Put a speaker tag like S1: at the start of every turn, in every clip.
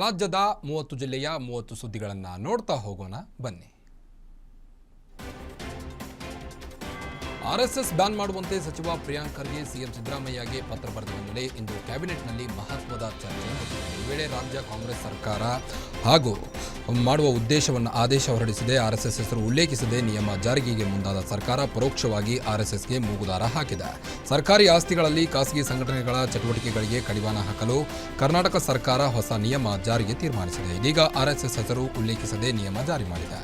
S1: ರಾಜ್ಯದ 30 ಜಿಲ್ಲೆಯ 30 ಸುದ್ದಿಗಳನ್ನು ನೋಡ್ತಾ ಹೋಗೋಣ ಬನ್ನಿ. ಆರ್ಎಸ್ಎಸ್ ಬ್ಯಾನ್ ಮಾಡುವಂತೆ ಸಚಿವ ಪ್ರಿಯಾಂಕ್ ಖರ್ಗೆ ಸಿಎಂ ಸಿದ್ದರಾಮಯ್ಯಗೆ ಪತ್ರ ಬರೆದ ಹಿನ್ನೆಲೆ ಇಂದು ಕ್ಯಾಬಿನೆಟ್ನಲ್ಲಿ ಮಹತ್ವದ ಚರ್ಚೆ ನಡೆದಿದೆ. ಈ ವೇಳೆ ರಾಜ್ಯ ಕಾಂಗ್ರೆಸ್ ಸರ್ಕಾರ ಹಾಗೂ ಮಾಡುವ ಉದ್ದೇಶವನ್ನು ಆದೇಶ ಹೊರಡಿಸಿದೆ. ಆರ್ಎಸ್ಎಸ್ ಹೆಸರು ಉಲ್ಲೇಖಿಸದೆ ನಿಯಮ ಜಾರಿಗೆ ಮುಂದಾದ ಸರ್ಕಾರ ಪರೋಕ್ಷವಾಗಿ ಆರ್ಎಸ್ಎಸ್ಗೆ ಮೂಗುದಾರ ಹಾಕಿದೆ. ಸರ್ಕಾರಿ ಆಸ್ತಿಗಳಲ್ಲಿ ಖಾಸಗಿ ಸಂಘಟನೆಗಳ ಚಟುವಟಿಕೆಗಳಿಗೆ ಕಡಿವಾಣ ಹಾಕಲು ಕರ್ನಾಟಕ ಸರ್ಕಾರ ಹೊಸ ನಿಯಮ ಜಾರಿಗೆ ತೀರ್ಮಾನಿಸಿದೆ. ಇದೀಗ ಆರ್ಎಸ್ಎಸ್ ಹೆಸರು ಉಲ್ಲೇಖಿಸದೆ ನಿಯಮ ಜಾರಿ ಮಾಡಿದೆ.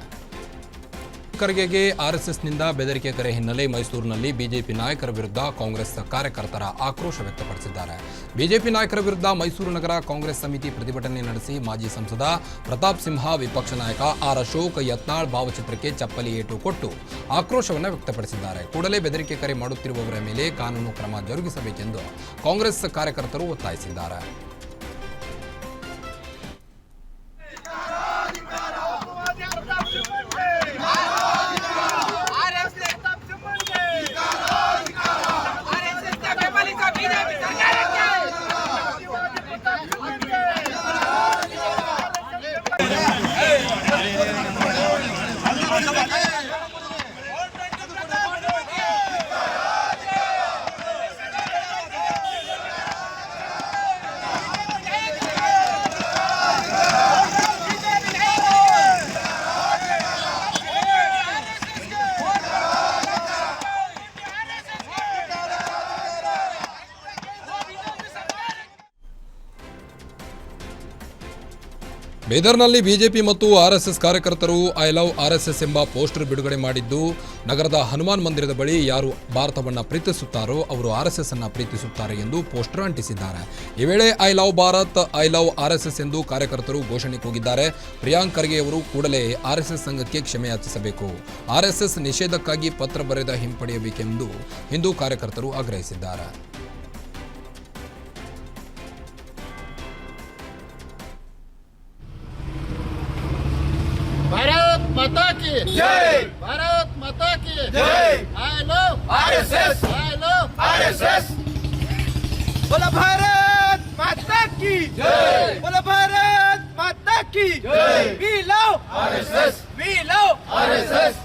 S1: ಖರ್ಗೆಗೆ ಆರ್ಎಸ್ಎಸ್ನಿಂದ ಬೆದರಿಕೆ ಕರೆ ಹಿನ್ನೆಲೆ ಮೈಸೂರಿನಲ್ಲಿ ಬಿಜೆಪಿ ನಾಯಕರ ವಿರುದ್ಧ ಕಾಂಗ್ರೆಸ್ ಕಾರ್ಯಕರ್ತರ ಆಕ್ರೋಶ ವ್ಯಕ್ತಪಡಿಸಿದ್ದಾರೆ. ಬಿಜೆಪಿ ನಾಯಕರ ವಿರುದ್ಧ ಮೈಸೂರು ನಗರ ಕಾಂಗ್ರೆಸ್ ಸಮಿತಿ ಪ್ರತಿಭಟನೆ ನಡೆಸಿ ಮಾಜಿ ಸಂಸದ ಪ್ರತಾಪ್ ಸಿಂಹ, ವಿಪಕ್ಷ ನಾಯಕ ಆರ್ ಅಶೋಕ್, ಯತ್ನಾಳ್ ಭಾವಚಿತ್ರಕ್ಕೆ ಚಪ್ಪಲಿ ಏಟು ಕೊಟ್ಟು ಆಕ್ರೋಶವನ್ನು ವ್ಯಕ್ತಪಡಿಸಿದ್ದಾರೆ. ಕೂಡಲೇ ಬೆದರಿಕೆ ಕರೆ ಮಾಡುತ್ತಿರುವವರ ಮೇಲೆ ಕಾನೂನು ಕ್ರಮ ಜರುಗಿಸಬೇಕೆಂದು ಕಾಂಗ್ರೆಸ್ ಕಾರ್ಯಕರ್ತರು ಒತ್ತಾಯಿಸಿದ್ದಾರೆ. ಬೀದರ್ನಲ್ಲಿ ಬಿಜೆಪಿ ಮತ್ತು ಆರ್ಎಸ್ಎಸ್ ಕಾರ್ಯಕರ್ತರು ಐ ಲವ್ ಆರ್ಎಸ್ಎಸ್ ಎಂಬ ಪೋಸ್ಟರ್ ಬಿಡುಗಡೆ ಮಾಡಿದ್ದು, ನಗರದ ಹನುಮಾನ್ ಮಂದಿರದ ಬಳಿ ಯಾರು ಭಾರತವನ್ನು ಪ್ರೀತಿಸುತ್ತಾರೋ ಅವರು ಆರ್ಎಸ್ಎಸ್ ಅನ್ನು ಪ್ರೀತಿಸುತ್ತಾರೆ ಎಂದು ಪೋಸ್ಟರ್ ಅಂಟಿಸಿದ್ದಾರೆ. ಈ ವೇಳೆ I love Bharat, I love RSS ಎಂದು ಕಾರ್ಯಕರ್ತರು ಘೋಷಣೆ ಕೂಗಿದ್ದಾರೆ. ಪ್ರಿಯಾಂಕ್ ಖರ್ಗೆ ಅವರು ಕೂಡಲೇ ಆರ್ಎಸ್ಎಸ್ ಸಂಘಕ್ಕೆ ಕ್ಷಮೆ ಯಾಚಿಸಬೇಕು, ಆರ್ಎಸ್ಎಸ್ ನಿಷೇಧಕ್ಕಾಗಿ ಪತ್ರ ಬರೆದ ಹಿಂಪಡೆಯಬೇಕೆಂದು ಹಿಂದೂ ಕಾರ್ಯಕರ್ತರು ಆಗ್ರಹಿಸಿದ್ದಾರೆ.
S2: भारत माता की जय, भारत माता की जय। I love RSS, I love RSS. बोलो भारत माता की जय, बोलो भारत माता की जय। We love RSS, we love RSS.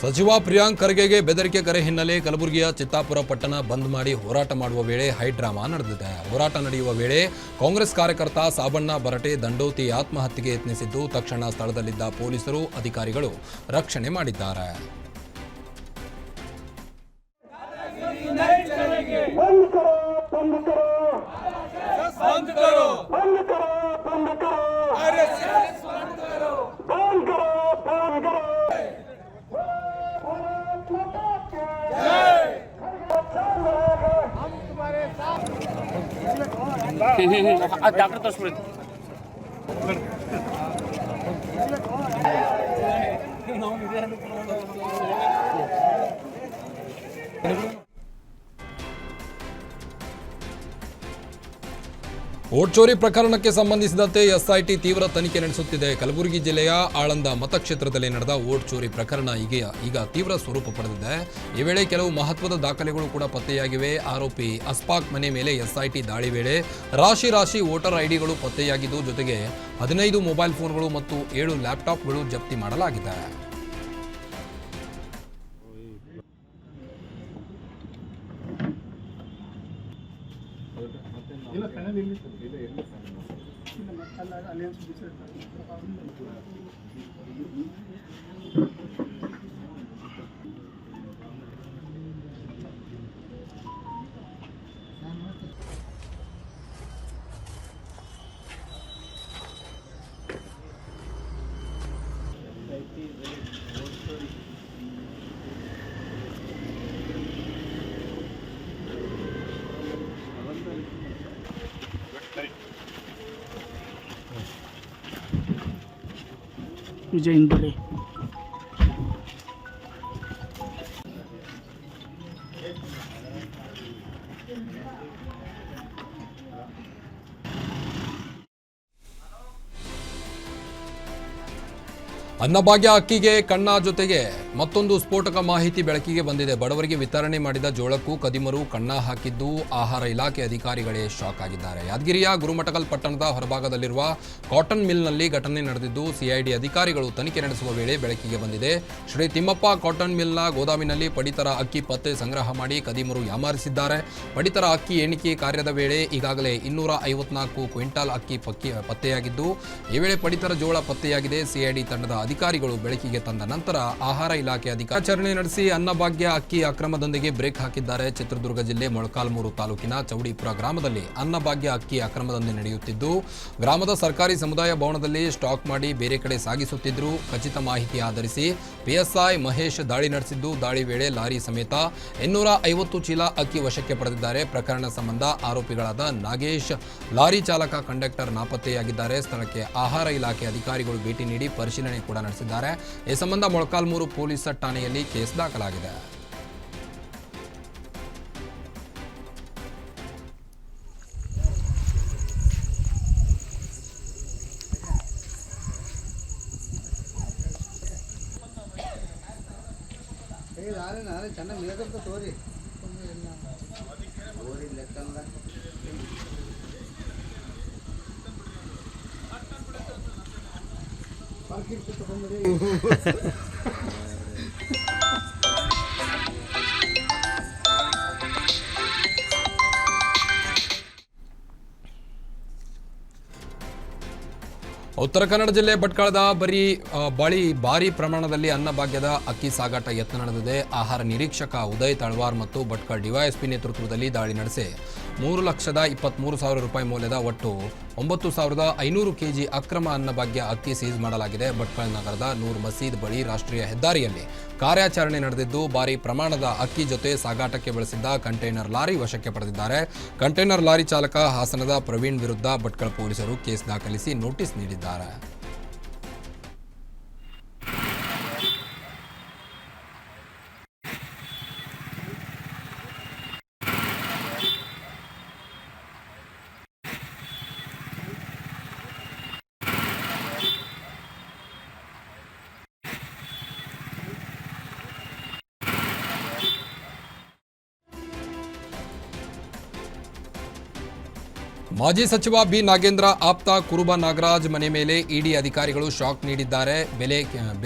S1: ಸಚಿವ ಪ್ರಿಯಾಂಕ್ ಖರ್ಗೆಗೆ ಬೆದರಿಕೆ ಕರೆ ಹಿನ್ನೆಲೆ ಕಲಬುರಗಿಯ ಚಿತ್ತಾಪುರ ಪಟ್ಟಣ ಬಂದ್ ಮಾಡಿ ಹೋರಾಟ ಮಾಡುವ ವೇಳೆ ಹೈಡ್ರಾಮಾ ನಡೆದಿದೆ. ಹೋರಾಟ ನಡೆಯುವ ವೇಳೆ ಕಾಂಗ್ರೆಸ್ ಕಾರ್ಯಕರ್ತ ಸಾಬಣ್ಣ ಬರಟೆ ದಂಡೋತಿ ಆತ್ಮಹತ್ಯೆಗೆ ಯತ್ನಿಸಿದ್ದು, ತಕ್ಷಣ ಸ್ಥಳದಲ್ಲಿದ್ದ ಪೊಲೀಸರು, ಅಧಿಕಾರಿಗಳು ರಕ್ಷಣೆ ಮಾಡಿದ್ದಾರೆ.
S3: ಡಾಕ್ಟರ್ ತೋರಿಸ್ಬಿಡಿ.
S1: ವೋಟ್ ಚೋರಿ ಪ್ರಕರಣಕ್ಕೆ ಸಂಬಂಧಿಸಿದಂತೆ ಎಸ್ಐಟಿ ತೀವ್ರ ತನಿಖೆ ನಡೆಸುತ್ತಿದೆ. ಕಲಬುರಗಿ ಜಿಲ್ಲೆಯ ಆಳಂದ ಮತಕ್ಷೇತ್ರದಲ್ಲಿ ನಡೆದ ವೋಟ್ ಚೋರಿ ಪ್ರಕರಣ ಈಗ ತೀವ್ರ ಸ್ವರೂಪ ಪಡೆದಿದೆ. ಈ ವೇಳೆ ಕೆಲವು ಮಹತ್ವದ ದಾಖಲೆಗಳು ಕೂಡ ಪತ್ತೆಯಾಗಿವೆ. ಆರೋಪಿ ಅಸ್ಪಾಕ್ ಮನೆ ಮೇಲೆ ಎಸ್ಐಟಿ ದಾಳಿ ವೇಳೆ ರಾಶಿ ವೋಟರ್ ಐಡಿಗಳು ಪತ್ತೆಯಾಗಿದ್ದು, ಜೊತೆಗೆ 15 ಮೊಬೈಲ್ ಫೋನ್ಗಳು ಮತ್ತು 7 ಲ್ಯಾಪ್ಟಾಪ್ಗಳು ಜಪ್ತಿ ಮಾಡಲಾಗಿದೆ.
S3: विजय इंदुले
S1: ಅನ್ನಭಾಗ್ಯ ಅಕ್ಕಿಗೆ ಕಣ್ಣ ಜೊತೆಗೆ ಮತ್ತೊಂದು ಸ್ಫೋಟಕ ಮಾಹಿತಿ ಬೆಳಕಿಗೆ ಬಂದಿದೆ. ಬಡವರಿಗೆ ವಿತರಣೆ ಮಾಡಿದ ಜೋಳಕ್ಕೂ ಕದಿಮರು ಕಣ್ಣ ಹಾಕಿದ್ದು ಆಹಾರ ಇಲಾಖೆ ಅಧಿಕಾರಿಗಳೇ ಶಾಕ್ ಆಗಿದ್ದಾರೆ. ಯಾದಗಿರಿಯ ಗುರುಮಠಕಲ್ ಪಟ್ಟಣದ ಹೊರಭಾಗದಲ್ಲಿರುವ ಕಾಟನ್ ಮಿಲ್ನಲ್ಲಿ ಘಟನೆ ನಡೆದಿದ್ದು ಸಿಐಡಿ ಅಧಿಕಾರಿಗಳು ತನಿಖೆ ನಡೆಸುವ ವೇಳೆ ಬೆಳಕಿಗೆ ಬಂದಿದೆ. ಶ್ರೀ ತಿಮ್ಮಪ್ಪ ಕಾಟನ್ ಮಿಲ್ನ ಗೋದಾಮಿನಲ್ಲಿ ಪಡಿತರ ಅಕ್ಕಿ ಪತ್ತೆ ಸಂಗ್ರಹ ಮಾಡಿ ಕದಿಮರು ಯಾಮಾರಿಸಿದ್ದಾರೆ. ಪಡಿತರ ಅಕ್ಕಿ ಎಣಿಕೆ ಕಾರ್ಯದ ವೇಳೆ ಈಗಾಗಲೇ 254 ಕ್ವಿಂಟಾಲ್ ಅಕ್ಕಿ ಪತ್ತೆಯಾಗಿದ್ದು ಈ ವೇಳೆ ಪಡಿತರ ಜೋಳ ಪತ್ತೆಯಾಗಿದೆ. ಸಿಐಡಿ ತಂಡದ ಅಧಿಕಾರಿಗಳು ಬೆಳಕಿಗೆ ತಂದ ನಂತರ ಆಹಾರ ಇಲಾಖೆ ಅಧಿಕಾರಿಗಳು ನಡೆಸಿ ಅನ್ನಭಾಗ್ಯ ಅಕ್ಕಿ ಅಕ್ರಮದೊಂದಿಗೆ ಬ್ರೇಕ್ ಹಾಕಿದ್ದಾರೆ. ಚಿತ್ರದುರ್ಗ ಜಿಲ್ಲೆ ಮೊಳಕಾಲ್ಮೂರು ತಾಲೂಕಿನ ಚೌಡಿಪುರ ಗ್ರಾಮದಲ್ಲಿ ಅನ್ನಭಾಗ್ಯ ಅಕ್ಕಿ ಅಕ್ರಮದಂಧೆ ನಡೆಯುತ್ತಿದ್ದು ಗ್ರಾಮದ ಸರ್ಕಾರಿ ಸಮುದಾಯ ಭವನದಲ್ಲಿ ಸ್ಟಾಕ್ ಮಾಡಿ ಬೇರೆ ಕಡೆ ಸಾಗಿಸುತ್ತಿದ್ದರು. ಖಚಿತ ಮಾಹಿತಿ ಆಧರಿಸಿ ಪಿಎಸ್ಐ ಮಹೇಶ್ ದಾಳಿ ನಡೆಸಿದ್ದು ದಾಳಿ ವೇಳೆ ಲಾರಿ ಸಮೇತ 250 ಚೀಲ ಅಕ್ಕಿ ವಶಕ್ಕೆ ಪಡೆದಿದ್ದಾರೆ. ಪ್ರಕರಣ ಸಂಬಂಧ ಆರೋಪಿಗಳಾದ ನಾಗೇಶ್, ಲಾರಿ ಚಾಲಕ, ಕಂಡಕ್ಟರ್ ನಾಪತ್ತೆಯಾಗಿದ್ದಾರೆ. ಸ್ಥಳಕ್ಕೆ ಆಹಾರ ಇಲಾಖೆ ಅಧಿಕಾರಿಗಳು ಭೇಟಿ ನೀಡಿ ಪರಿಶೀಲನೆ ಕೂಡ ನಡೆಸಿದ್ದಾರೆ. ಈ ಸಂಬಂಧ ಮೊಳಕಾಲ್ಮೂರು ಪೊಲೀಸ್ ಠಾಣೆಯಲ್ಲಿ ಕೇಸ್ ದಾಖಲಾಗಿದೆ.
S2: ಚೆನ್ನಾಗಿ ಮೇದಂತ ತೋರಿ ಲೆಕ್ಕಲ್ಲ.
S1: ಉತ್ತರ ಕನ್ನಡ ಜಿಲ್ಲೆ ಭಟ್ಕಳದ ಭಾರಿ ಪ್ರಮಾಣದಲ್ಲಿ ಅನ್ನಭಾಗ್ಯದ ಅಕ್ಕಿ ಸಾಗಾಟ ಯತ್ನ ನಡೆದಿದೆ. ಆಹಾರ ನಿರೀಕ್ಷಕ ಉದಯ್ ತಳವಾರ್ ಮತ್ತು ಭಟ್ಕಳ ಡಿವೈಎಸ್ಪಿ ನೇತೃತ್ವದಲ್ಲಿ ದಾಳಿ ನಡೆಸಿ 3,23,000 ರೂಪಾಯಿ ಮೌಲ್ಯದ ಒಟ್ಟು 9,500 ಕೆಜಿ ಅಕ್ರಮ ಅನ್ನಭಾಗ್ಯ ಅಕ್ಕಿ ಸೀಸ್ ಮಾಡಲಾಗಿದೆ. ಭಟ್ಕಳ ನಗರದ ನೂರ್ ಮಸೀದ್ ಬಳಿ ರಾಷ್ಟ್ರೀಯ ಹೆದ್ದಾರಿಯಲ್ಲಿ ಕಾರ್ಯಾಚರಣೆ ನಡೆದಿದ್ದು ಭಾರಿ ಪ್ರಮಾಣದ ಅಕ್ಕಿ ಜೊತೆ ಸಾಗಾಟಕ್ಕೆ ಬಳಸಿದ್ದ ಕಂಟೈನರ್ ಲಾರಿ ವಶಕ್ಕೆ ಪಡೆದಿದ್ದಾರೆ. ಕಂಟೈನರ್ ಲಾರಿ ಚಾಲಕ ಹಾಸನದ ಪ್ರವೀಣ್ ವಿರುದ್ಧ ಭಟ್ಕಳ ಪೊಲೀಸರು ಕೇಸ್ ದಾಖಲಿಸಿ ನೋಟಿಸ್ ನೀಡಿದ್ದಾರೆ. ಮಾಜಿ ಸಚಿವ ಬಿ ನಾಗೇಂದ್ರ ಆಪ್ತ ಕುರುಬ ನಾಗರಾಜ್ ಮನೆ ಮೇಲೆ ಇಡಿ ಅಧಿಕಾರಿಗಳು ಶಾಕ್ ನೀಡಿದ್ದಾರೆ.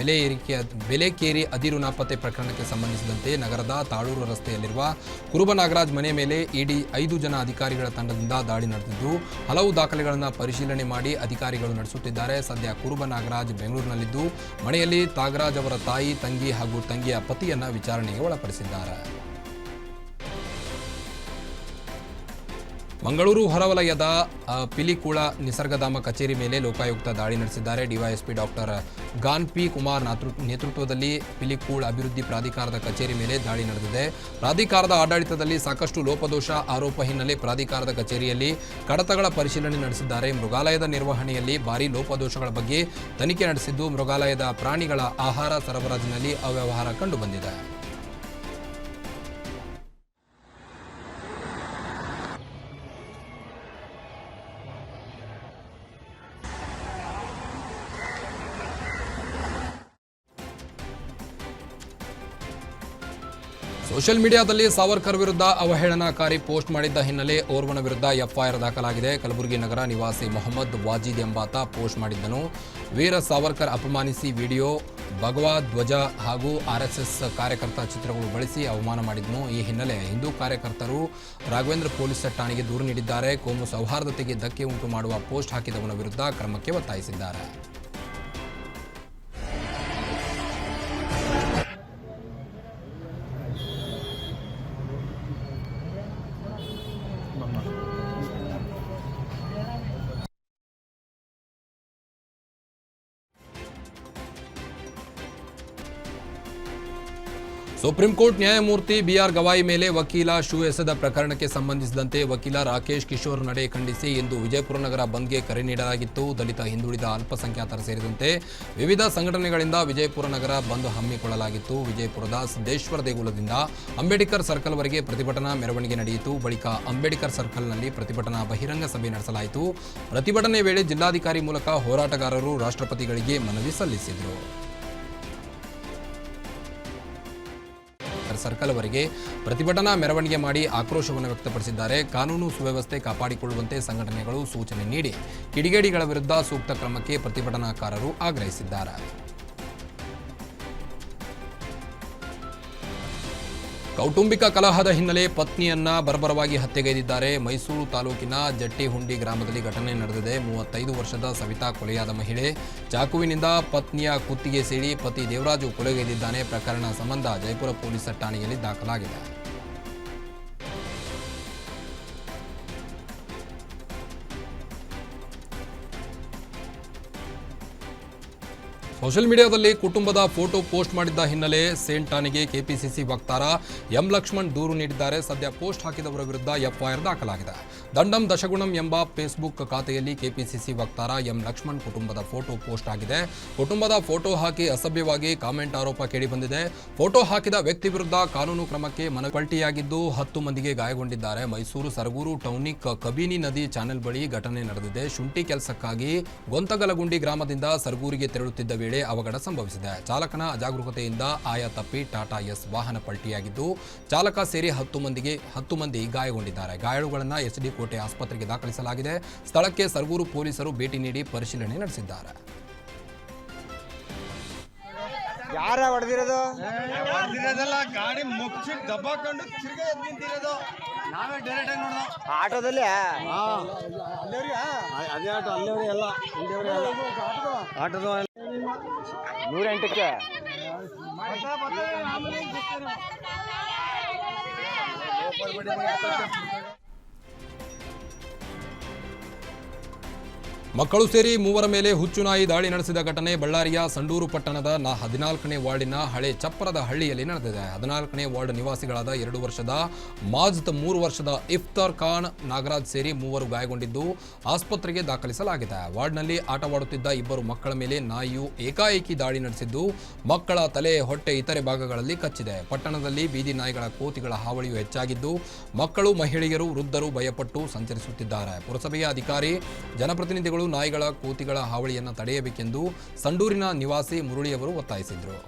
S1: ಬೆಲೆಕೇರಿ ಅದಿರು ನಾಪತ್ತೆ ಪ್ರಕರಣಕ್ಕೆ ಸಂಬಂಧಿಸಿದಂತೆ ನಗರದ ತಾಳೂರು ರಸ್ತೆಯಲ್ಲಿರುವ ಕುರುಬ ನಾಗರಾಜ್ ಮನೆ ಮೇಲೆ ಇಡಿ 5 ಜನ ಅಧಿಕಾರಿಗಳ ತಂಡದಿಂದ ದಾಳಿ ನಡೆದಿದ್ದು ಹಲವು ದಾಖಲೆಗಳನ್ನು ಪರಿಶೀಲನೆ ಮಾಡಿ ಅಧಿಕಾರಿಗಳು ನಡೆಸುತ್ತಿದ್ದಾರೆ. ಸದ್ಯ ಕುರುಬ ನಾಗರಾಜ್ ಬೆಂಗಳೂರಿನಲ್ಲಿದ್ದು ಮನೆಯಲ್ಲಿ ತಾಗರಾಜ್ ಅವರ ತಾಯಿ, ತಂಗಿ ಹಾಗೂ ತಂಗಿಯ ಪತಿಯನ್ನ ವಿಚಾರಣೆಗೆ ಒಳಪಡಿಸಿದ್ದಾರೆ. ಮಂಗಳೂರು ಹೊರವಲಯದ ಪಿಲಿಕುಳ ನಿಸರ್ಗಧಾಮ ಕಚೇರಿ ಮೇಲೆ ಲೋಕಾಯುಕ್ತ ದಾಳಿ ನಡೆಸಿದ್ದಾರೆ. DYSP doctor gone P Kumar ನೇತೃತ್ವದಲ್ಲಿ ಪಿಲಿಕುಳ ಅಭಿವೃದ್ಧಿ ಪ್ರಾಧಿಕಾರದ ಕಚೇರಿ ಮೇಲೆ ದಾಳಿ ನಡೆದಿದೆ. ಪ್ರಾಧಿಕಾರದ ಆಡಳಿತದಲ್ಲಿ ಸಾಕಷ್ಟು ಲೋಪದೋಷ ಆರೋಪ ಹಿನ್ನೆಲೆ ಪ್ರಾಧಿಕಾರದ ಕಚೇರಿಯಲ್ಲಿ ಕಡತಗಳ ಪರಿಶೀಲನೆ ನಡೆಸಿದ್ದಾರೆ. ಮೃಗಾಲಯದ ನಿರ್ವಹಣೆಯಲ್ಲಿ ಭಾರೀ ಲೋಪದೋಷಗಳ ಬಗ್ಗೆ ತನಿಖೆ ನಡೆಸಿದ್ದು ಮೃಗಾಲಯದ ಪ್ರಾಣಿಗಳ ಆಹಾರ ಸರಬರಾಜಿನಲ್ಲಿ ಅವ್ಯವಹಾರ ಕಂಡುಬಂದಿದೆ. ಸೋಷಿಯಲ್ ಮೀಡಿಯಾದಲ್ಲಿ ಸಾವರ್ಕರ್ ವಿರುದ್ಧ ಅವಹೇಳನಕಾರಿ ಪೋಸ್ಟ್ ಮಾಡಿದ್ದ ಹಿನ್ನೆಲೆ ಓರ್ವನ ವಿರುದ್ಧ ಎಫ್ಐಆರ್ ದಾಖಲಾಗಿದೆ. ಕಲಬುರಗಿ ನಗರ ನಿವಾಸಿ ಮೊಹಮ್ಮದ್ ವಾಜಿದ್ ಎಂಬಾತ ಪೋಸ್ಟ್ ಮಾಡಿದ್ದನು. ವೀರ ಸಾವರ್ಕರ್ ಅಪಮಾನಿಸಿ ವಿಡಿಯೋ, ಭಗವಾ ಧ್ವಜ ಹಾಗೂ ಆರ್ಎಸ್ಎಸ್ ಕಾರ್ಯಕರ್ತ ಚಿತ್ರಗಳು ಬಳಸಿ ಅವಮಾನ ಮಾಡಿದ್ದನು. ಈ ಹಿನ್ನೆಲೆ ಹಿಂದೂ ಕಾರ್ಯಕರ್ತರು ರಾಘವೇಂದ್ರ ಪೊಲೀಸ್ ಠಾಣೆಗೆ ದೂರು ನೀಡಿದ್ದಾರೆ. ಕೋಮು ಸೌಹಾರ್ದತೆಗೆ ಧಕ್ಕೆ ಉಂಟು ಮಾಡುವ ಪೋಸ್ಟ್ ಹಾಕಿದವನ ವಿರುದ್ಧ ಕ್ರಮಕ್ಕೆ ಒತ್ತಾಯಿಸಿದ್ದಾರೆ. ಸುಪ್ರೀಂ ಕೋರ್ಟ್ ನ್ಯಾಯಮೂರ್ತಿ ಬಿಆರ್ ಗವಾಯಿ ಮೇಲೆ ವಕೀಲ ಶೂ ಎಸೆದ ಪ್ರಕರಣಕ್ಕೆ ಸಂಬಂಧಿಸಿದಂತೆ ವಕೀಲ ರಾಕೇಶ್ ಕಿಶೋರ್ ನಡೆ ಖಂಡಿಸಿ ಇಂದು ವಿಜಯಪುರ ನಗರ ಬಂದ್ಗೆ ಕರೆ ನೀಡಲಾಗಿತ್ತು. ದಲಿತ, ಹಿಂದುಳಿದ, ಅಲ್ಪಸಂಖ್ಯಾತರ ಸೇರಿದಂತೆ ವಿವಿಧ ಸಂಘಟನೆಗಳಿಂದ ವಿಜಯಪುರ ನಗರ ಬಂದ್ ಹಮ್ಮಿಕೊಳ್ಳಲಾಗಿತ್ತು. ವಿಜಯಪುರದ ಸಿದ್ದೇಶ್ವರ ದೇಗುಲದಿಂದ ಅಂಬೇಡ್ಕರ್ ಸರ್ಕಲ್ವರೆಗೆ ಪ್ರತಿಭಟನಾ ಮೆರವಣಿಗೆ ನಡೆಯಿತು. ಬಳಿಕ ಅಂಬೇಡ್ಕರ್ ಸರ್ಕಲ್ನಲ್ಲಿ ಪ್ರತಿಭಟನಾ ಬಹಿರಂಗ ಸಭೆ ನಡೆಸಲಾಯಿತು. ಪ್ರತಿಭಟನೆ ವೇಳೆ ಜಿಲ್ಲಾಧಿಕಾರಿ ಮೂಲಕ ಹೋರಾಟಗಾರರು ರಾಷ್ಟ್ರಪತಿಗಳಿಗೆ ಮನವಿ ಸಲ್ಲಿಸಿದರು. ಸರ್ಕಲ್ವರೆಗೆ ಪ್ರತಿಭಟನಾ ಮೆರವಣಿಗೆ ಮಾಡಿ ಆಕ್ರೋಶವನ್ನು ವ್ಯಕ್ತಪಡಿಸಿದ್ದಾರೆ. ಕಾನೂನು ಸುವ್ಯವಸ್ಥೆ ಕಾಪಾಡಿಕೊಳ್ಳುವಂತೆ ಸಂಘಟನೆಗಳು ಸೂಚನೆ ನೀಡಿ ಕಿಡಿಗೇಡಿಗಳ ವಿರುದ್ಧ ಸೂಕ್ತ ಕ್ರಮಕ್ಕೆ ಪ್ರತಿಭಟನಾಕಾರರು ಆಗ್ರಹಿಸಿದ್ದಾರೆ. ಕೌಟುಂಬಿಕ ಕಲಹದ ಹಿನ್ನೆಲೆ ಪತ್ನಿಯನ್ನ ಬರ್ಬರವಾಗಿ ಹತ್ಯೆಗೈದಿದ್ದಾರೆ. ಮೈಸೂರು ತಾಲೂಕಿನ ಜಟ್ಟಿಹುಂಡಿ ಗ್ರಾಮದಲ್ಲಿ ಘಟನೆ ನಡೆದಿದೆ. 35 ವರ್ಷದ ಸವಿತಾ ಕೊಲೆಯಾದ ಮಹಿಳೆ ಚಾಕುವಿನಿಂದ ಪತ್ನಿಯ ಕುತ್ತಿಗೆ ಸೀಳಿ ಪತಿ ದೇವರಾಜು ಕೊಲೆಗೈದಿದ್ದಾನೆ. ಪ್ರಕರಣ ಸಂಬಂಧ ಜಯಪುರ ಪೊಲೀಸ್ ಠಾಣೆಯಲ್ಲಿ ದಾಖಲಾಗಿದೆ. ಸೋಷಿಯಲ್ ಮೀಡಿಯಾದಲ್ಲಿ ಕುಟುಂಬದ ಫೋಟೋ ಪೋಸ್ಟ್ ಮಾಡಿದ್ದ ಹಿನ್ನೆಲೆ ಸೇಂಟ್ ಠಾಣೆಗೆ ಕೆಪಿಸಿಸಿ ವಕ್ತಾರ ಎಂ ಲಕ್ಷ್ಮಣ್ ದೂರು ನೀಡಿದ್ದಾರೆ. ಸದ್ಯ ಪೋಸ್ಟ್ ಹಾಕಿದವರ ವಿರುದ್ಧ ಎಫ್ಐಆರ್ ದಾಖಲಾಗಿದೆ. ದಂಡಂ ದಶಗುಣಂ ಎಂಬ ಫೇಸ್ಬುಕ್ ಖಾತೆಯಲ್ಲಿ ಕೆಪಿಸಿಸಿ ವಕ್ತಾರ ಎಂ ಲಕ್ಷ್ಮಣ್ ಕುಟುಂಬದ ಫೋಟೋ ಪೋಸ್ಟ್ ಆಗಿದೆ. ಕುಟುಂಬದ ಫೋಟೋ ಹಾಕಿ ಅಸಭ್ಯವಾಗಿ ಕಾಮೆಂಟ್ ಆರೋಪ ಕೇಳಿಬಂದಿದೆ. ಫೋಟೋ ಹಾಕಿದ ವ್ಯಕ್ತಿ ವಿರುದ್ಧ ಕಾನೂನು ಕ್ರಮಕ್ಕೆ ಮನಪಲ್ಟಿಯಾಗಿದ್ದು 10 ಮಂದಿಗೆ ಗಾಯಗೊಂಡಿದ್ದಾರೆ. ಮೈಸೂರು ಸರಗೂರು ಟೌನಿಕ್ ಕಬಿನಿ ನದಿ ಚಾನೆಲ್ ಬಳಿ ಘಟನೆ ನಡೆದಿದೆ. ಶುಂಠಿ ಕೆಲಸಕ್ಕಾಗಿ ಗೊಂತಗಲಗುಂಡಿ ಗ್ರಾಮದಿಂದ ಸರಗೂರಿಗೆ ತೆರಳುತ್ತಿದ್ದ ವೇಳೆ ಅವಘಡ ಸಂಭವಿಸಿದೆ. ಚಾಲಕನ ಅಜಾಗರೂಕತೆಯಿಂದ ಆಯ ತಪ್ಪಿ ಟಾಟಾ ಎಸ್ ವಾಹನ ಪಲ್ಟಿಯಾಗಿದ್ದು ಚಾಲಕ ಸೇರಿ 10 ಮಂದಿ ಗಾಯಗೊಂಡಿದ್ದಾರೆ. ಗಾಯಾಳುಗಳನ್ನು ಎಚ್ಡಿ ಕೋಟೆ ಆಸ್ಪತ್ರೆಗೆ ದಾಖಲಿಸಲಾಗಿದೆ. ಸ್ಥಳಕ್ಕೆ ಸರಗೂರು ಪೊಲೀಸರು ಭೇಟಿ ನೀಡಿ ಪರಿಶೀಲನೆ ನಡೆಸಿದ್ದಾರೆ.
S4: ಯಾರ ಹೊಡೆದಿರೋದು?
S2: ಗಾಡಿ ಮುಚ್ಚಿ ದಬ್ಬಾಕೊಂಡು ತಿರ್ಗಾ ಎದ್ದು ನಿಂತಿರೋದು. ನಾವೇ ಡೈರೆಕ್ಟ್ ಆಗಿ ನೋಡೋದು
S4: ಆಟೋದಲ್ಲಿ.
S2: ಅದೇ ಆಟೋ ಅಲ್ಲಿವ್ರಿ ಎಲ್ಲ ಆಟೋದ
S4: 108ಕ್ಕೆ
S1: ಮಕ್ಕಳು ಸೇರಿ 3 ಮೇಲೆ ಹುಚ್ಚುನಾಯಿ ದಾಳಿ ನಡೆಸಿದ ಘಟನೆ ಬಳ್ಳಾರಿಯ ಸಂಡೂರು ಪಟ್ಟಣದ 14ನೇ ವಾರ್ಡಿನ ಹಳೆ ಚಪ್ಪರದ ಹಳ್ಳಿಯಲ್ಲಿ ನಡೆದಿದೆ. 14ನೇ ವಾರ್ಡ್ ನಿವಾಸಿಗಳಾದ 2 ವರ್ಷದ ಮಾಜ್ದ್, 3 ವರ್ಷದ ಇಫ್ತಾರ್ ಖಾನ್, ನಾಗರಾಜ್ ಸೇರಿ 3 ಗಾಯಗೊಂಡಿದ್ದು ಆಸ್ಪತ್ರೆಗೆ ದಾಖಲಿಸಲಾಗಿದೆ. ವಾರ್ಡ್ನಲ್ಲಿ ಆಟವಾಡುತ್ತಿದ್ದ 2 ಮಕ್ಕಳ ಮೇಲೆ ನಾಯಿಯು ಏಕಾಏಕಿ ದಾಳಿ ನಡೆಸಿದ್ದು ಮಕ್ಕಳ ತಲೆ, ಹೊಟ್ಟೆ, ಇತರೆ ಭಾಗಗಳಲ್ಲಿ ಕಚ್ಚಿದೆ. ಪಟ್ಟಣದಲ್ಲಿ ಬೀದಿ ನಾಯಿಗಳ ಕೋತಿಗಳ ಹಾವಳಿಯು ಹೆಚ್ಚಾಗಿದ್ದು ಮಕ್ಕಳು, ಮಹಿಳೆಯರು, ವೃದ್ಧರು ಭಯಪಟ್ಟು ಸಂಚರಿಸುತ್ತಿದ್ದಾರೆ. ಪುರಸಭೆಯ ಅಧಿಕಾರಿ, ಜನಪ್ರತಿನಿಧಿಗಳು ನಾಯಿಗಳ, ಕೋತಿಗಳ ಹಾವಳಿಯನ್ನು ತಡೆಯಬೇಕೆಂದು ಸಂಡೂರಿನ ನಿವಾಸಿ ಮುರಳಿಯವರು ಒತ್ತಾಯಿಸಿದರು.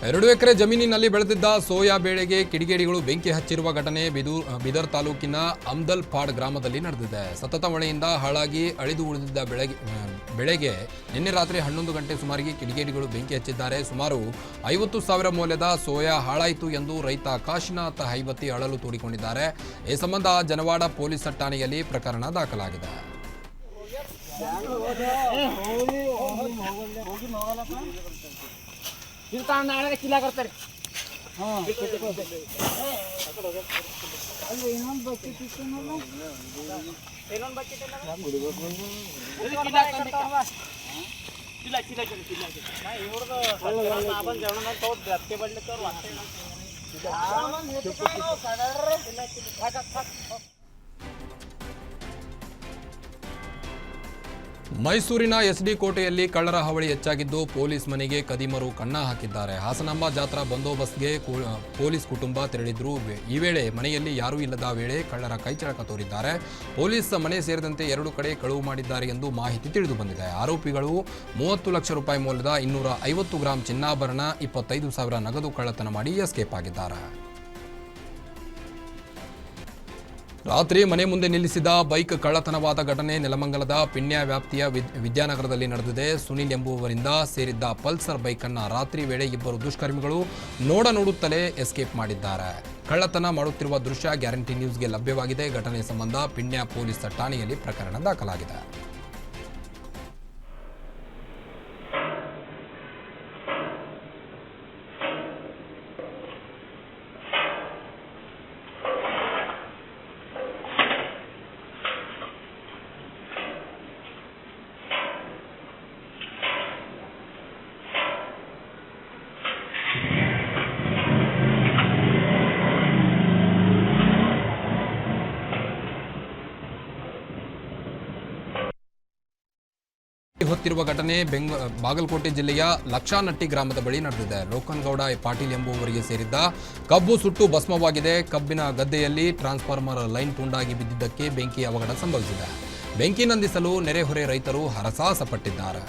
S1: ಎರಡು ಎಕರೆ ಜಮೀನಿನಲ್ಲಿ ಬೆಳೆದಿದ್ದ ಸೋಯಾ ಬೆಳೆಗೆ ಕಿಡಿಗೇಡಿಗಳು ಬೆಂಕಿ ಹಚ್ಚಿರುವ ಘಟನೆ ಬೀದರ್ ತಾಲೂಕಿನ ಅಮ್ದಲ್ಪಾಡ್ ಗ್ರಾಮದಲ್ಲಿ ನಡೆದಿದೆ. ಸತತ ಮಳೆಯಿಂದ ಹಾಳಾಗಿ ಅಳಿದು ಉಳಿದಿದ್ದ ಬೆಳೆಗೆ ನಿನ್ನೆ ರಾತ್ರಿ 11 ಗಂಟೆ ಸುಮಾರಿಗೆ ಕಿಡಿಗೇಡಿಗಳು ಬೆಂಕಿ ಹಚ್ಚಿದ್ದಾರೆ. ಸುಮಾರು 50,000 ಮೌಲ್ಯದ ಸೋಯಾ ಹಾಳಾಯಿತು ಎಂದು ರೈತ ಕಾಶಿನಾಥ್ ಹೈಬತ್ತಿ ಅಳಲು ತೋಡಿಕೊಂಡಿದ್ದಾರೆ. ಈ ಸಂಬಂಧ ಜನವಾಡ ಪೊಲೀಸ್ ಠಾಣೆಯಲ್ಲಿ ಪ್ರಕರಣ ದಾಖಲಾಗಿದೆ.
S3: ನಾಳೆ ಕಿಲ್ಲ ಬರ್ತಾರೆ.
S1: ಮೈಸೂರಿನ ಎಸ್ಡಿ ಕೋಟೆಯಲ್ಲಿ ಕಳ್ಳರ ಹಾವಳಿ ಹೆಚ್ಚಾಗಿದ್ದು ಪೊಲೀಸ್ ಮನೆಗೆ ಕದಿಮರು ಕನ್ನ ಹಾಕಿದ್ದಾರೆ. ಹಾಸನಾಂಬ ಜಾತ್ರಾ ಬಂದೋಬಸ್ತ್ಗೆ ಪೊಲೀಸ್ ಕುಟುಂಬ ತೆರಳಿದ್ರು. ಈ ವೇಳೆ ಮನೆಯಲ್ಲಿ ಯಾರೂ ಇಲ್ಲದ ವೇಳೆ ಕಳ್ಳರ ಕೈಚಳಕ ತೋರಿದ್ದಾರೆ. ಪೊಲೀಸ್ ಮನೆ ಸೇರಿದಂತೆ 2 ಕಡೆ ಕಳುವು ಮಾಡಿದ್ದಾರೆ ಎಂದು ಮಾಹಿತಿ ತಿಳಿದು ಬಂದಿದೆ. ಆರೋಪಿಗಳು 30 ಲಕ್ಷ ರೂಪಾಯಿ ಮೌಲ್ಯದ 250 ಗ್ರಾಂ ಚಿನ್ನಾಭರಣ, 25,000 ನಗದು ಕಳ್ಳತನ ಮಾಡಿ ಎಸ್ಕೇಪ್ ಆಗಿದ್ದಾರೆ. ರಾತ್ರಿ ಮನೆ ಮುಂದೆ ನಿಲ್ಲಿಸಿದ ಬೈಕ್ ಕಳ್ಳತನವಾದ ಘಟನೆ ನೆಲಮಂಗಲದ ಪಿಣ್ಯ ವ್ಯಾಪ್ತಿಯ ವಿದ್ಯಾನಗರದಲ್ಲಿ ನಡೆದಿದೆ. ಸುನಿಲ್ ಎಂಬುವರಿಂದ ಸೇರಿದ್ದ ಪಲ್ಸರ್ ಬೈಕ್ ಅನ್ನು ರಾತ್ರಿ ವೇಳೆ 2 ದುಷ್ಕರ್ಮಿಗಳು ನೋಡುತ್ತಲೇ ಎಸ್ಕೇಪ್ ಮಾಡಿದ್ದಾರೆ. ಕಳ್ಳತನ ಮಾಡುತ್ತಿರುವ ದೃಶ್ಯ ಗ್ಯಾರಂಟಿ ನ್ಯೂಸ್ಗೆ ಲಭ್ಯವಾಗಿದೆ. ಘಟನೆ ಸಂಬಂಧ ಪಿಣ್ಯ ಪೊಲೀಸ್ ಠಾಣೆಯಲ್ಲಿ ಪ್ರಕರಣ ದಾಖಲಾಗಿದೆ. ಮತ್ತಿರುವ ಘಟನೆ ಬಾಗಲಕೋಟೆ ಜಿಲ್ಲೆಯ ಲಕ್ಷಾನಟ್ಟಿ ಗ್ರಾಮದ ಬಳಿ ನಡೆದಿದೆ. ಲೋಕನಗೌಡ ಪಾಟೀಲ್ ಎಂಬುವವರಿಗೆ ಸೇರಿದ್ದ ಕಬ್ಬು ಸುಟ್ಟು ಭಸ್ಮವಾಗಿದೆ. ಕಬ್ಬಿನ ಗದ್ದೆಯಲ್ಲಿ ಟ್ರಾನ್ಸ್ಫಾರ್ಮರ್ ಲೈನ್ ತುಂಡಾಗಿ ಬಿದ್ದಿದ್ದಕ್ಕೆ ಬೆಂಕಿ ಅವಘಡ ಸಂಭವಿಸಿದೆ. ಬೆಂಕಿ ನಂದಿಸಲು ನೆರೆಹೊರೆ ರೈತರು ಹರಸಾಹಸ ಪಟ್ಟಿದ್ದಾರೆ.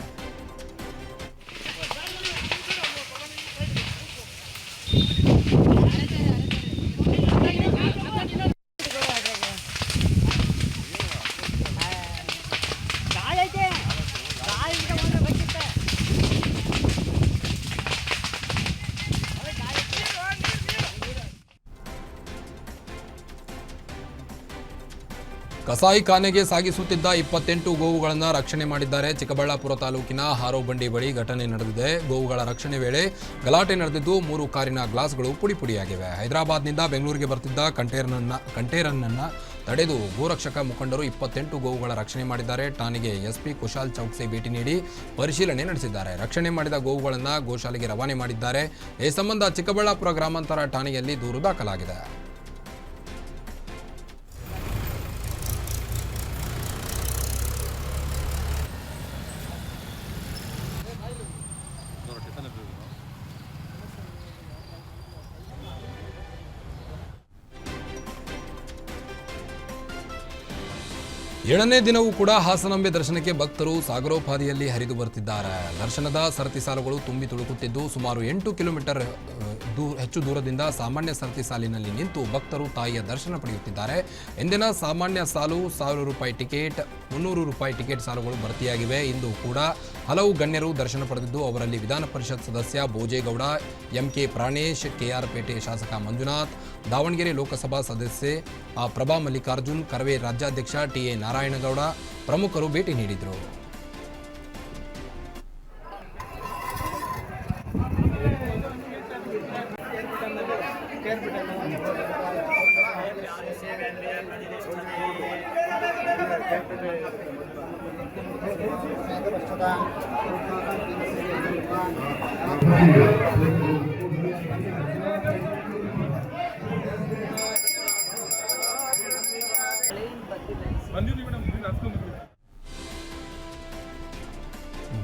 S1: ಕಸಾಯಿಖಾನೆಗೆ ಸಾಗಿಸುತ್ತಿದ್ದ 28 ಗೋವುಗಳನ್ನು ರಕ್ಷಣೆ ಮಾಡಿದ್ದಾರೆ. ಚಿಕ್ಕಬಳ್ಳಾಪುರ ತಾಲೂಕಿನ ಹಾರೋಬಂಡಿ ಬಳಿ ಘಟನೆ ನಡೆದಿದೆ. ಗೋವುಗಳ ರಕ್ಷಣೆ ವೇಳೆ ಗಲಾಟೆ ನಡೆದಿದ್ದು 3 ಕಾರಿನ ಗ್ಲಾಸ್ಗಳು ಪುಡಿಯಾಗಿವೆ. ಹೈದರಾಬಾದ್ನಿಂದ ಬೆಂಗಳೂರಿಗೆ ಬರ್ತಿದ್ದ ಕಂಟೇನರ್ನನ್ನು ತಡೆದು ಗೋರಕ್ಷಕ ಮುಖಂಡರು 28 ಗೋವುಗಳ ರಕ್ಷಣೆ ಮಾಡಿದ್ದಾರೆ. ಠಾಣೆಗೆ ಎಸ್ಪಿ ಕುಶಾಲ್ ಚೌಕ್ಸೆ ಭೇಟಿ ನೀಡಿ ಪರಿಶೀಲನೆ ನಡೆಸಿದ್ದಾರೆ. ರಕ್ಷಣೆ ಮಾಡಿದ ಗೋವುಗಳನ್ನು ಗೋಶಾಲೆಗೆ ರವಾನೆ ಮಾಡಿದ್ದಾರೆ. ಈ ಸಂಬಂಧ ಚಿಕ್ಕಬಳ್ಳಾಪುರ ಗ್ರಾಮಾಂತರ ಠಾಣೆಯಲ್ಲಿ ದೂರು ದಾಖಲಾಗಿದೆ. ಏಳನೇ ದಿನವೂ ಕೂಡ ಹಾಸನಾಂಬೆ ದರ್ಶನಕ್ಕೆ ಭಕ್ತರು ಸಾಗರೋಪಾದಿಯಲ್ಲಿ ಹರಿದು ಬರುತ್ತಿದ್ದಾರೆ. ದರ್ಶನದ ಸರತಿ ಸಾಲುಗಳು ತುಂಬಿ ತುಳುಕುತ್ತಿದ್ದು ಸುಮಾರು 8 ಕಿಲೋಮೀಟರ್ ಹೆಚ್ಚು ದೂರದಿಂದ ಸಾಮಾನ್ಯ ಸರತಿ ಸಾಲಿನಲ್ಲಿ ನಿಂತು ಭಕ್ತರು ತಾಯಿಯ ದರ್ಶನ ಪಡೆಯುತ್ತಿದ್ದಾರೆ. ಎಂದಿನ ಸಾಮಾನ್ಯ ಸಾಲು 1000 ರೂಪಾಯಿ ಟಿಕೆಟ್, 300 ರೂಪಾಯಿ ಟಿಕೆಟ್ ಸಾಲುಗಳು ಭರ್ತಿಯಾಗಿವೆ. ಇಂದು ಕೂಡ ಹಲವು ಗಣ್ಯರು ದರ್ಶನ ಪಡೆದಿದ್ದು ಅವರಲ್ಲಿ ವಿಧಾನ ಪರಿಷತ್ ಸದಸ್ಯ ಭೋಜೇಗೌಡ, ಎಂಕೆ ಪ್ರಾಣೇಶ್, ಕೆಆರ್ ಪೇಟೆ ಶಾಸಕ ಮಂಜುನಾಥ್, ದಾವಣಗೆರೆ ಲೋಕಸಭಾ ಸದಸ್ಯೆ ಪ್ರಭಾ ಮಲ್ಲಿಕಾರ್ಜುನ್, ಕರವೇ ರಾಜ್ಯಾಧ್ಯಕ್ಷ ಟಿಎ ನಾರಾಯಣಗೌಡ ಪ್ರಮುಖರು ಭೇಟಿ ನೀಡಿದರು.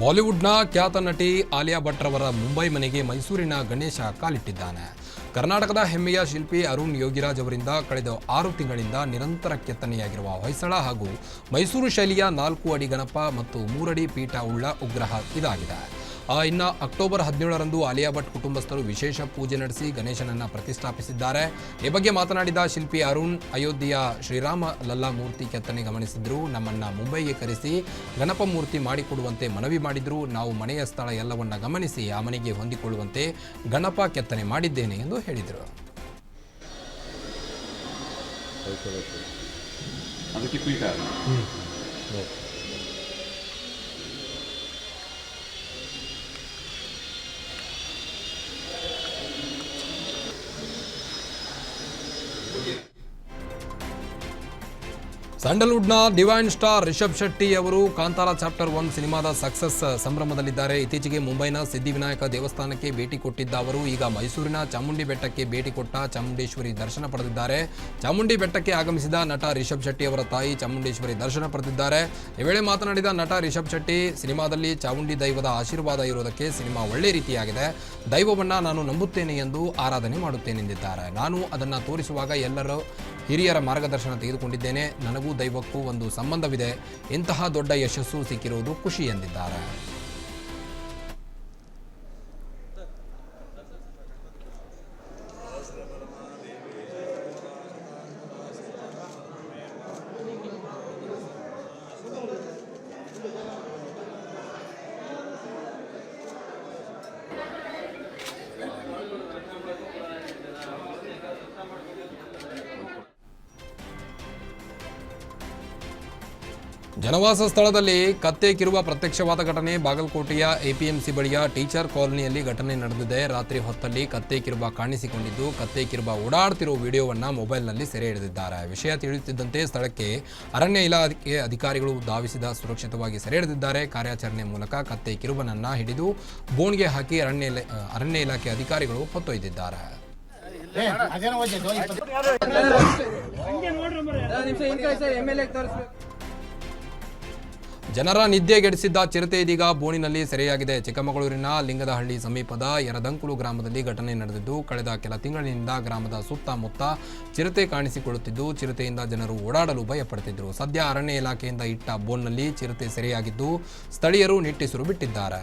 S1: ಬಾಲಿವುಡ್ನ ಖ್ಯಾತ ನಟಿ ಆಲಿಯಾ ಭಟ್ ರವರ ಮುಂಬೈ ಮನೆಗೆ ಮೈಸೂರಿನ ಗಣೇಶ ಕಾಲಿಟ್ಟಿದ್ದಾನೆ. ಕರ್ನಾಟಕದ ಹೆಮ್ಮೆಯ ಶಿಲ್ಪಿ ಅರುಣ್ ಯೋಗಿರಾಜ್ ಅವರಿಂದ ಕಳೆದ 6 ತಿಂಗಳಿಂದ ನಿರಂತರ ಕೆತ್ತನೆಯಾಗಿರುವ ಹೊಯ್ಸಳ ಹಾಗೂ ಮೈಸೂರು ಶೈಲಿಯ 4 ಅಡಿ ಗಣಪ ಮತ್ತು 3 ಅಡಿ ಪೀಠ ಉಳ್ಳ ಉಗ್ರಹ ಇದಾಗಿದೆ. ಇನ್ನು ಅಕ್ಟೋಬರ್ 17ರಂದು ಆಲಿಯಾ ಭಟ್ ಕುಟುಂಬಸ್ಥರು ವಿಶೇಷ ಪೂಜೆ ನಡೆಸಿ ಗಣೇಶನನ್ನು ಪ್ರತಿಷ್ಠಾಪಿಸಿದ್ದಾರೆ. ಈ ಬಗ್ಗೆ ಮಾತನಾಡಿದ ಶಿಲ್ಪಿ ಅರುಣ್, ಅಯೋಧ್ಯೆಯ ಶ್ರೀರಾಮ ಲಲ್ಲಾ ಮೂರ್ತಿ ಕೆತ್ತನೆ ಗಮನಿಸಿದ್ರು. ನಮ್ಮನ್ನ ಮುಂಬೈಗೆ ಕರೆಸಿ ಗಣಪ ಮೂರ್ತಿ ಮಾಡಿಕೊಡುವಂತೆ ಮನವಿ ಮಾಡಿದ್ರು. ನಾವು ಮನೆಯ ಸ್ಥಳ ಎಲ್ಲವನ್ನ ಗಮನಿಸಿ ಆ ಮನೆಗೆ ಹೊಂದಿಕೊಳ್ಳುವಂತೆ ಗಣಪ ಕೆತ್ತನೆ ಮಾಡಿದ್ದೇನೆ ಎಂದು ಹೇಳಿದರು. ಸ್ಯಾಂಡಲ್ವುಡ್ನ ಡಿವೈನ್ ಸ್ಟಾರ್ ರಿಷಬ್ ಶೆಟ್ಟಿ ಅವರು ಕಾಂತಾರ ಚಾಪ್ಟರ್ 1 ಸಿನಿಮಾದ ಸಕ್ಸಸ್ ಸಂಭ್ರಮದಲ್ಲಿದ್ದಾರೆ. ಇತ್ತೀಚೆಗೆ ಮುಂಬೈನ ಸಿದ್ಧಿವಿನಾಯಕ ದೇವಸ್ಥಾನಕ್ಕೆ ಭೇಟಿ ಕೊಟ್ಟಿದ್ದ ಅವರು ಈಗ ಮೈಸೂರಿನ ಚಾಮುಂಡಿ ಬೆಟ್ಟಕ್ಕೆ ಭೇಟಿ ಕೊಟ್ಟ ಚಾಮುಂಡೇಶ್ವರಿ ದರ್ಶನ ಪಡೆದಿದ್ದಾರೆ. ಚಾಮುಂಡಿ ಬೆಟ್ಟಕ್ಕೆ ಆಗಮಿಸಿದ ನಟ ರಿಷಬ್ ಶೆಟ್ಟಿ ಅವರ ತಾಯಿ ಚಾಮುಂಡೇಶ್ವರಿ ದರ್ಶನ ಪಡೆದಿದ್ದಾರೆ. ಈ ವೇಳೆ ಮಾತನಾಡಿದ ನಟ ರಿಷಬ್ ಶೆಟ್ಟಿ, ಸಿನಿಮಾದಲ್ಲಿ ಚಾಮುಂಡಿ ದೈವದ ಆಶೀರ್ವಾದ ಇರುವುದಕ್ಕೆ ಸಿನಿಮಾ ಒಳ್ಳೆ ರೀತಿಯಾಗಿದೆ. ದೈವವನ್ನ ನಾನು ನಂಬುತ್ತೇನೆ ಎಂದು ಆರಾಧನೆ ಮಾಡುತ್ತೇನೆಂದಿದ್ದಾರೆ. ನಾನು ಅದನ್ನು ತೋರಿಸುವಾಗ ಎಲ್ಲರೂ ಹಿರಿಯರ ಮಾರ್ಗದರ್ಶನ ತೆಗೆದುಕೊಂಡಿದ್ದೇನೆ. ನನಗೂ ದೈವಕ್ಕೂ ಒಂದು ಸಂಬಂಧವಿದೆ. ಇಂತಹ ದೊಡ್ಡ ಯಶಸ್ಸು ಸಿಕ್ಕಿರುವುದು ಖುಷಿ ಎಂದಿದ್ದಾರೆ. ಜನವಾಸ ಸ್ಥಳದಲ್ಲಿ ಕತ್ತೆ ಕಿರುವ ಪ್ರತ್ಯಕ್ಷವಾದ ಘಟನೆ ಬಾಗಲಕೋಟೆಯ ಎಪಿಎಂಸಿ ಬಳಿಯ ಟೀಚರ್ ಕಾಲೋನಿಯಲ್ಲಿ ಘಟನೆ ನಡೆದಿದೆ. ರಾತ್ರಿ ಹೊತ್ತಲ್ಲಿ ಕತ್ತೆ ಕಿರುವ ಕಾಣಿಸಿಕೊಂಡಿದ್ದು ಕತ್ತೆ ಕಿರುವ ಓಡಾಡ್ತಿರುವ ವಿಡಿಯೋವನ್ನು ಮೊಬೈಲ್ನಲ್ಲಿ ಸೆರೆ ಹಿಡಿದಿದ್ದಾರೆ. ವಿಷಯ ತಿಳಿಯುತ್ತಿದ್ದಂತೆ ಸ್ಥಳಕ್ಕೆ ಅರಣ್ಯ ಇಲಾಖೆ ಅಧಿಕಾರಿಗಳು ಧಾವಿಸಿದ ಸುರಕ್ಷಿತವಾಗಿ ಸೆರೆ ಹಿಡಿದಿದ್ದಾರೆ. ಕಾರ್ಯಾಚರಣೆ ಮೂಲಕ ಕತ್ತೆ ಕಿರುಬನನ್ನ ಹಿಡಿದು ಬೋನ್ಗೆ ಹಾಕಿ ಅರಣ್ಯ ಇಲಾಖೆ ಅಧಿಕಾರಿಗಳು ಹೊತ್ತೊಯ್ದಿದ್ದಾರೆ. ಜನರ ನಿದ್ದೆಗೆಡಿಸಿದ್ದ ಚಿರತೆ ಇದೀಗ ಬೋನಿನಲ್ಲಿ ಸೆರೆಯಾಗಿದೆ. ಚಿಕ್ಕಮಗಳೂರಿನ ಲಿಂಗದಹಳ್ಳಿ ಸಮೀಪದ ಯರದಂಕುಲು ಗ್ರಾಮದಲ್ಲಿ ಘಟನೆ ನಡೆದಿದ್ದು, ಕಳೆದ ಕೆಲ ತಿಂಗಳಿನಿಂದ ಗ್ರಾಮದ ಸುತ್ತಮುತ್ತ ಚಿರತೆ ಕಾಣಿಸಿಕೊಳ್ಳುತ್ತಿದ್ದು, ಚಿರತೆಯಿಂದ ಜನರು ಓಡಾಡಲು ಭಯಪಡುತ್ತಿದ್ದರು. ಸದ್ಯ ಅರಣ್ಯ ಇಲಾಖೆಯಿಂದ ಇಟ್ಟ ಬೋನ್ನಲ್ಲಿ ಚಿರತೆ ಸೆರೆಯಾಗಿದ್ದು, ಸ್ಥಳೀಯರು ನಿಟ್ಟುಸಿರು ಬಿಟ್ಟಿದ್ದಾರೆ.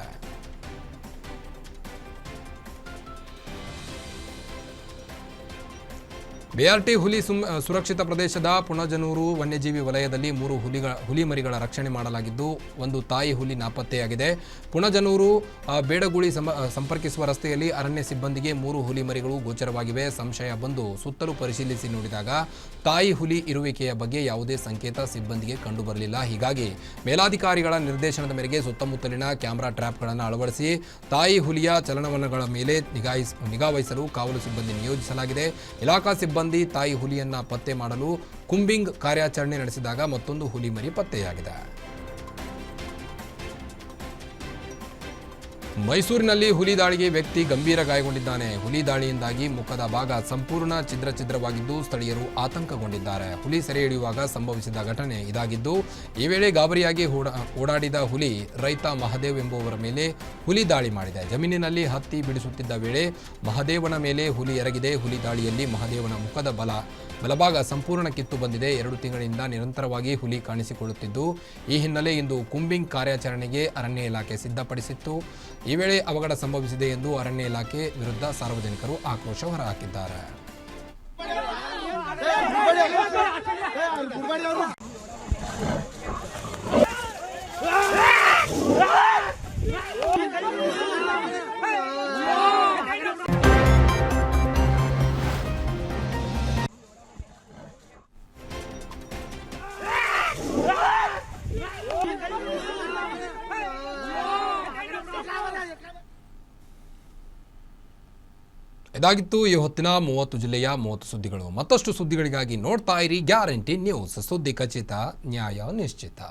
S1: BRT ಹುಲಿ ಸುರಕ್ಷಿತ ಪ್ರದೇಶದ ಪುಣಜನೂರು ವನ್ಯಜೀವಿ ವಲಯದಲ್ಲಿ 3 ಹುಲಿ ಮರಿಗಳ ರಕ್ಷಣೆ ಮಾಡಲಾಗಿದ್ದು, ಒಂದು ತಾಯಿ ಹುಲಿ ನಾಪತ್ತೆಯಾಗಿದೆ. ಪುಣಜನೂರು ಬೇಡಗುಳಿ ಸಂಪರ್ಕಿಸುವ ರಸ್ತೆಯಲ್ಲಿ ಅರಣ್ಯ ಸಿಬ್ಬಂದಿಗೆ 3 ಹುಲಿ ಮರಿಗಳು ಗೋಚರವಾಗಿವೆ. ಸಂಶಯ ಬಂದು ಸುತ್ತಲೂ ಪರಿಶೀಲಿಸಿ ನೋಡಿದಾಗ ತಾಯಿ ಹುಲಿ ಇರುವಿಕೆಯ ಬಗ್ಗೆ ಯಾವುದೇ ಸಂಕೇತ ಸಿಬ್ಬಂದಿಗೆ ಕಂಡುಬರಲಿಲ್ಲ. ಹೀಗಾಗಿ ಮೇಲಾಧಿಕಾರಿಗಳ ನಿರ್ದೇಶನದ ಮೇರೆಗೆ ಸುತ್ತಮುತ್ತಲಿನ ಕ್ಯಾಮೆರಾ ಟ್ರ್ಯಾಪ್ಗಳನ್ನು ಅಳವಡಿಸಿ ತಾಯಿ ಹುಲಿಯ ಚಲನವಲನಗಳ ಮೇಲೆ ನಿಗಾ ವಹಿಸಲು ಕಾವಲು ಸಿಬ್ಬಂದಿ ನಿಯೋಜಿಸಲಾಗಿದೆ. ಇಲಾಖಾ ಸಿಬ್ಬಂದಿ ತಾಯಿ ಹುಲಿಯನ್ನ ಪತ್ತೆ ಮಾಡಲು ಕುಂಬಿಂಗ್ ಕಾರ್ಯಾಚರಣೆ ನಡೆಸಿದಾಗ ಮತ್ತೊಂದು ಹುಲಿ ಮರಿ ಪತ್ತೆಯಾಗಿದೆ. ಮೈಸೂರಿನಲ್ಲಿ ಹುಲಿ ದಾಳಿಗೆ ವ್ಯಕ್ತಿ ಗಂಭೀರ ಗಾಯಗೊಂಡಿದ್ದಾನೆ. ಹುಲಿ ದಾಳಿಯಿಂದಾಗಿ ಮುಖದ ಭಾಗ ಸಂಪೂರ್ಣ ಛಿದ್ರವಾಗಿದ್ದು, ಸ್ಥಳೀಯರು ಆತಂಕಗೊಂಡಿದ್ದಾರೆ. ಹುಲಿ ಸೆರೆ ಹಿಡಿಯುವಾಗ ಸಂಭವಿಸಿದ ಘಟನೆ ಇದಾಗಿದ್ದು, ಈ ವೇಳೆ ಗಾಬರಿಯಾಗಿ ಓಡಾಡಿದ ಹುಲಿ ರೈತ ಮಹದೇವ್ ಎಂಬುವರ ಮೇಲೆ ಹುಲಿ ದಾಳಿ ಮಾಡಿದೆ. ಜಮೀನಿನಲ್ಲಿ ಹತ್ತಿ ಬಿಡಿಸುತ್ತಿದ್ದ ವೇಳೆ ಮಹದೇವನ ಮೇಲೆ ಹುಲಿ ಎರಗಿದೆ. ಹುಲಿ ದಾಳಿಯಲ್ಲಿ ಮಹದೇವನ ಮುಖದ ಬಲಭಾಗ ಸಂಪೂರ್ಣ ಕಿತ್ತು ಬಂದಿದೆ. 2 ತಿಂಗಳಿಂದ ನಿರಂತರವಾಗಿ ಹುಲಿ ಕಾಣಿಸಿಕೊಳ್ಳುತ್ತಿದ್ದು, ಈ ಹಿನ್ನೆಲೆ ಇಂದು ಕುಂಬಿಂಗ್ ಕಾರ್ಯಾಚರಣೆಗೆ ಅರಣ್ಯ ಇಲಾಖೆ ಸಿದ್ಧಪಡಿಸಿತ್ತು. ಈ ವೇಳೆ ಅವಘಡ ಸಂಭವಿಸಿದೆ ಎಂದು ಅರಣ್ಯ ಇಲಾಖೆ ವಿರುದ್ಧ ಸಾರ್ವಜನಿಕರು ಆಕ್ರೋಶ ಹೊರಹಾಕಿದ್ದಾರೆ. ಇದಾಗಿತ್ತು ಈ ಹೊತ್ತಿನ 30 ಜಿಲ್ಲೆಯ 30 ಸುದ್ದಿಗಳು. ಮತ್ತಷ್ಟು ಸುದ್ದಿಗಳಿಗಾಗಿ ನೋಡ್ತಾ ಇರಿ ಗ್ಯಾರಂಟಿ ನ್ಯೂಸ್. ಸುದ್ದಿ ಖಚಿತ, ನ್ಯಾಯ ನಿಶ್ಚಿತ.